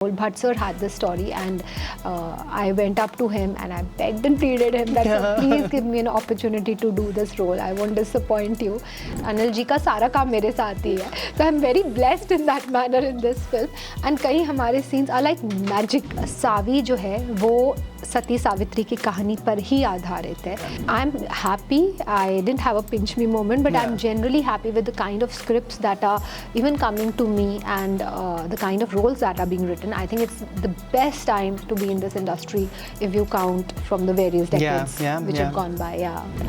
Bhatt sir had this story, and I went up to him and I begged and pleaded him that "Sir, please give me an opportunity to do this role. I won't disappoint you." Anil ji का सारा काम मेरे साथ ही है, so I'm very blessed in that manner in this film. And कई हमारे scenes are like magic. सावी जो है वो सती सावित्री की कहानी पर ही आधारित है. I'm happy. I didn't have a pinch me moment, but I'm generally happy with the kind of scripts that are even coming to me and the kind of roles that are being written. I think it's the best time to be in this industry if you count from the various decades which have gone by.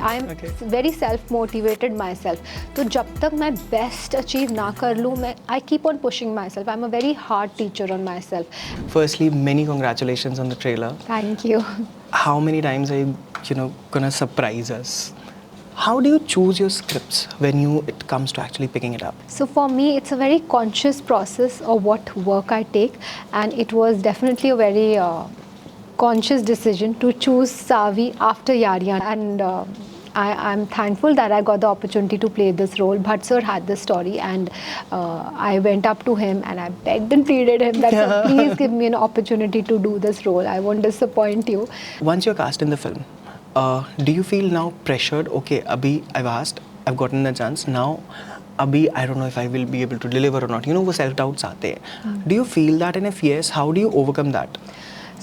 I'm very self-motivated myself. तो जब तक मैं best achieve ना कर लूँ, I keep on pushing myself. I'm a very hard teacher on myself. Firstly, many congratulations on the trailer. Thank you. How many times are you gonna surprise us? How do you choose your scripts when it comes to actually picking it up? So for me, it's a very conscious process of what work I take, and it was definitely a very conscious decision to choose Savi after Yariyan, and I'm thankful that I got the opportunity to play this role. Bhatt sir had this story, and I went up to him and I begged and pleaded him that "Sir, please give me an opportunity to do this role. I won't disappoint you." Once you're cast in the film, do you feel now pressured? Okay, abhi I've asked, I've gotten the chance. Now, abhi I don't know if I will be able to deliver or not. वो self doubts आते हैं. Do you feel that, and if yes, how do you overcome that?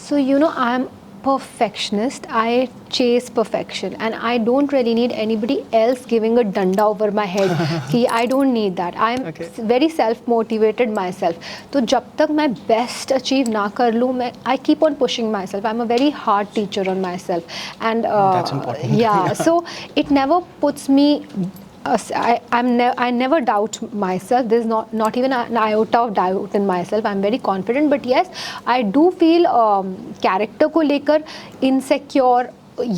So I'm perfectionist. I chase perfection, and I don't really need anybody else giving a danda over my head. कि I don't need that. I'm very self-motivated myself. तो जब तक मैं best achieve ना कर लूँ, I keep on pushing myself. I'm a very hard teacher on myself, and that's important. So it never puts me. I never doubt myself. There's not even an iota of doubt in myself. I'm very confident. But yes, I do feel character को लेकर insecure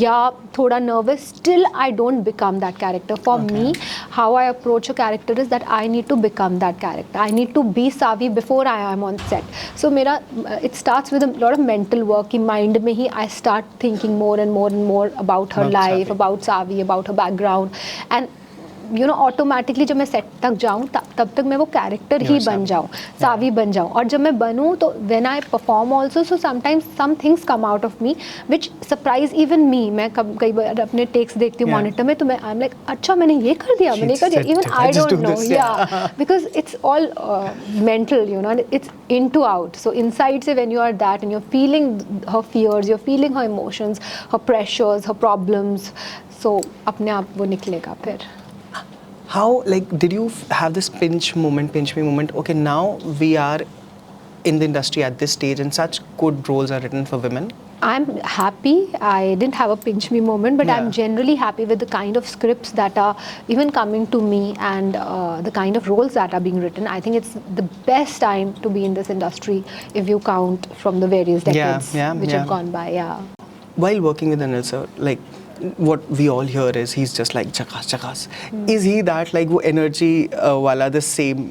या थोड़ा nervous. Still, I don't become that character. For me, how I approach a character is that I need to become that character. I need to be Savi before I am on set. So it starts with a lot of mental work. In mind में ही I start thinking more and more and more about her life, Savi. about Savi, about her background, and automatically जब मैं set तक जाऊँ तब तक मैं वो character ही बन जाऊँ, सावी बन जाऊँ. और जब मैं बनूँ तो when I perform also, so sometimes some things come out of me which surprise even me. मैं कई बार अपने टेक्स देखती हूँ मॉनिटर में, तो मैं आई एम लाइक अच्छा मैंने ये कर दिया, even I don't know. Because it's all mental, it's in to out. So inside से when you are that and you are feeling her fears, you are feeling her emotions, her pressures, her problems, so अपने आप वो निकलेगा फिर. How, did you have this pinch me moment? Okay, now we are in the industry at this stage and such good roles are written for women. I'm happy. I didn't have a pinch me moment, but I'm generally happy with the kind of scripts that are even coming to me and the kind of roles that are being written. I think it's the best time to be in this industry if you count from the various decades which have gone by. While working with Anil sir, what we all hear is he's just like chakas. Is he that wo energy wala the same?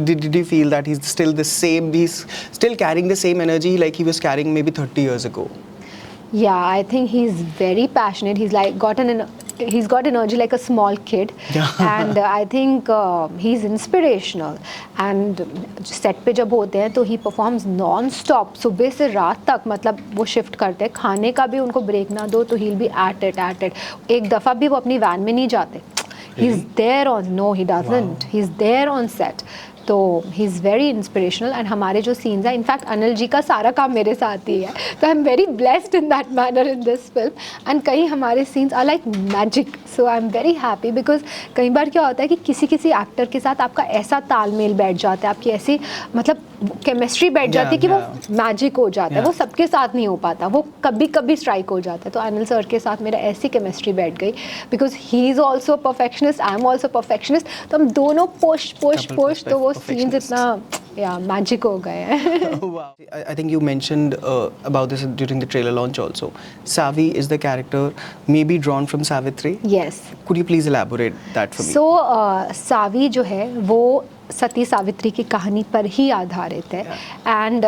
Did you feel that he's still the same? He's still carrying the same energy like he was carrying maybe 30 years ago? Yeah, I think he's very passionate. He's he's got energy like a small kid, and I think he's inspirational. And set पे जब होते हैं तो he performs non-stop. सुबह से रात तक मतलब वो shift करते हैं. खाने का भी उनको break ना दो तो he'll be at it. एक दफ़ा भी वो अपनी van में नहीं जाते. He's there on. No, he doesn't. Wow. He's there on set. तो he is very inspirational. And हमारे जो सीन्स हैं, इनफैक्ट अनिल जी का सारा काम मेरे साथ ही है, तो I am very blessed in that manner in this film. And कई हमारे scenes are like magic. So I am very happy because कई बार क्या होता है कि किसी एक्टर के साथ आपका ऐसा तालमेल बैठ जाता है, आपकी ऐसी मतलब केमिस्ट्री बैठ जाती है कि वो मैजिक हो जाता है. वो सबके साथ नहीं हो पाता, वो कभी कभी स्ट्राइक हो जाता है. तो अनिल सर के साथ मेरा ऐसी केमिस्ट्री बैठ गई because he is also perfectionist, I am also perfectionist. तो हम दोनों पुश तो वो सीन्स इतना मैजिक हो गए हैं. I think you mentioned about this during the trailer launch also. Savi is the character maybe drawn from Savitri. Yes. Could you please elaborate that for me? So Savi जो है वो सती सावित्री की कहानी पर ही आधारित है. एंड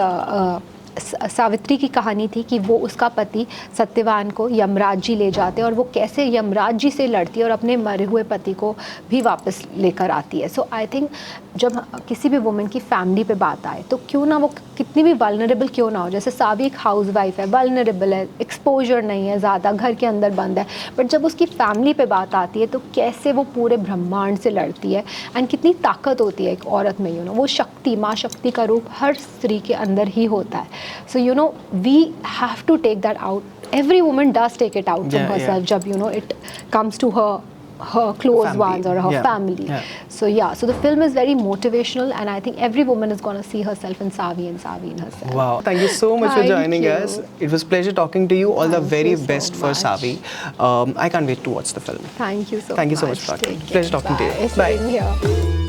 सावित्री की कहानी थी कि वो उसका पति सत्यवान को यमराज जी ले जाते हैं और वो कैसे यमराज जी से लड़ती है और अपने मरे हुए पति को भी वापस लेकर आती है. सो आई थिंक जब किसी भी वुमेन की फैमिली पे बात आए तो क्यों ना वो कितनी भी वल्नरेबल क्यों ना हो, जैसे सावी एक हाउस वाइफ है, वल्नरेबल है, एक्सपोजर नहीं है ज़्यादा, घर के अंदर बंद है, बट जब उसकी फैमिली पे बात आती है तो कैसे वो पूरे ब्रह्मांड से लड़ती है, एंड कितनी ताकत होती है एक औरत में, वो शक्ति, माँ शक्ति का रूप हर स्त्री के अंदर ही होता है. So we have to take that out. Every woman does take it out from herself जब it comes to her close family. ones or her family. So the film is very motivational, and I think every woman is going to see herself in Savi and Savi in herself. Wow, thank you so much for Thank joining you. us. It was pleasure talking to you. All the Thank very you so best for much. Savi. I can't wait to watch the film. Thank you so much. Thank you so much for talking. Take care. Pleasure talking to you. Bye. Same here.